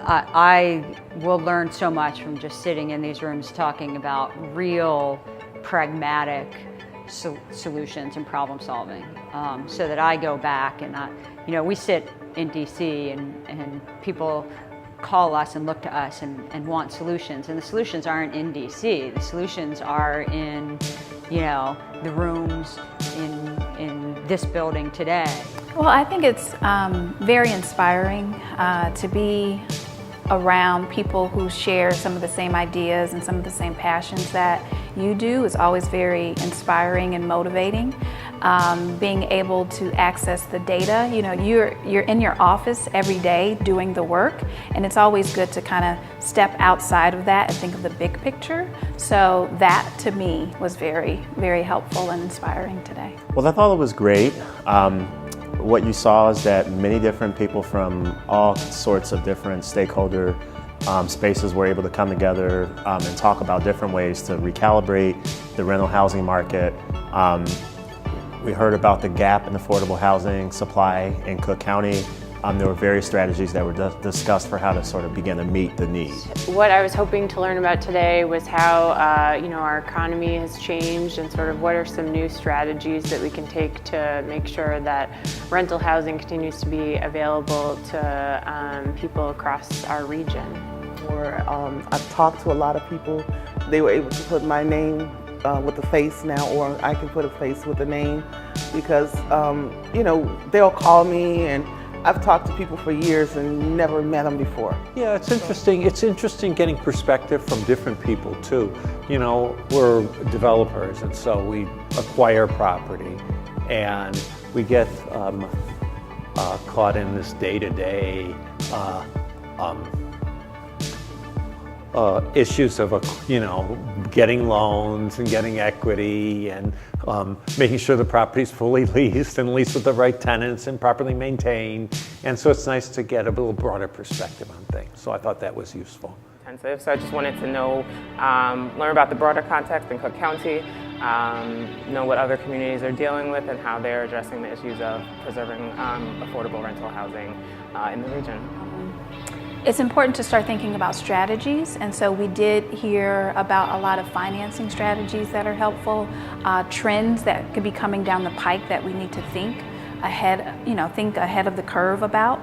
I will learn so much from just sitting in these rooms talking about real pragmatic solutions and problem solving, so that I go back and we sit in DC and people call us and look to us and want solutions, and the solutions aren't in DC. The solutions are in the rooms in this building today. Well, I think it's very inspiring to be around people who share some of the same ideas and some of the same passions that you do is always very inspiring and motivating. Being able to access the data, you're in your office every day doing the work, and it's always good to kind of step outside of that and think of the big picture. So that to me was very, very helpful and inspiring today. Well, I thought it was great. What you saw is that many different people from all sorts of different stakeholder spaces were able to come together and talk about different ways to recalibrate the rental housing market. We heard about the gap in affordable housing supply in Cook County. There were various strategies that were discussed for how to sort of begin to meet the need. What I was hoping to learn about today was how our economy has changed, and sort of what are some new strategies that we can take to make sure that rental housing continues to be available to people across our region. I've talked to a lot of people. They were able to put my name with a face now, or I can put a face with a name, because they'll call me, and I've talked to people for years and never met them before. Yeah, it's interesting. It's interesting getting perspective from different people too. We're developers, and so we acquire property, and we get caught in this day-to-day issues of getting loans and getting equity and making sure the property's fully leased and leased with the right tenants and properly maintained. And so it's nice to get a little broader perspective on things. So I thought that was useful. So I just wanted to know, learn about the broader context in Cook County, know what other communities are dealing with and how they're addressing the issues of preserving affordable rental housing in the region. It's important to start thinking about strategies, and so we did hear about a lot of financing strategies that are helpful, trends that could be coming down the pike that we need to think ahead of the curve about.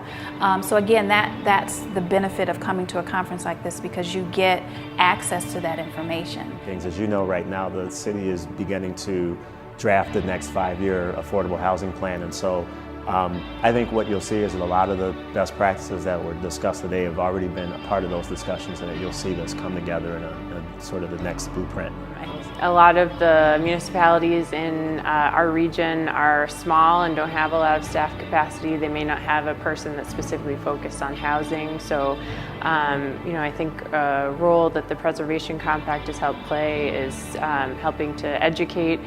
So again, that's the benefit of coming to a conference like this, because you get access to that information. As you know, right now the city is beginning to draft the next 5-year affordable housing plan, and so I think what you'll see is that a lot of the best practices that were discussed today have already been a part of those discussions, and that you'll see this come together in sort of the next blueprint. A lot of the municipalities in our region are small and don't have a lot of staff capacity. They may not have a person that's specifically focused on housing. So, I think a role that the Preservation Compact has helped play is helping to educate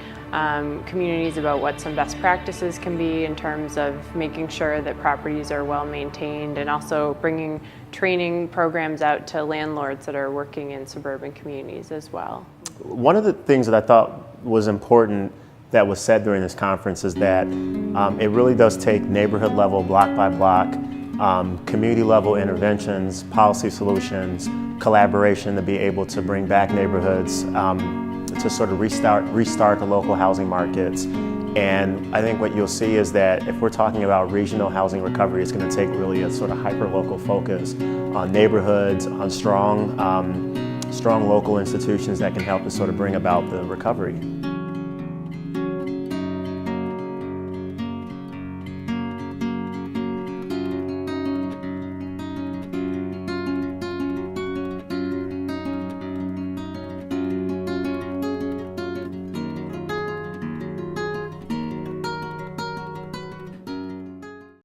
communities about what some best practices can be in terms of making sure that properties are well maintained, and also bringing training programs out to landlords that are working in suburban communities as well. One of the things that I thought was important that was said during this conference is that it really does take neighborhood level, block by block, community level interventions, policy solutions, collaboration to be able to bring back neighborhoods, to sort of restart the local housing markets. And I think what you'll see is that if we're talking about regional housing recovery, it's going to take really a sort of hyper-local focus on neighborhoods, on strong local institutions that can help to sort of bring about the recovery.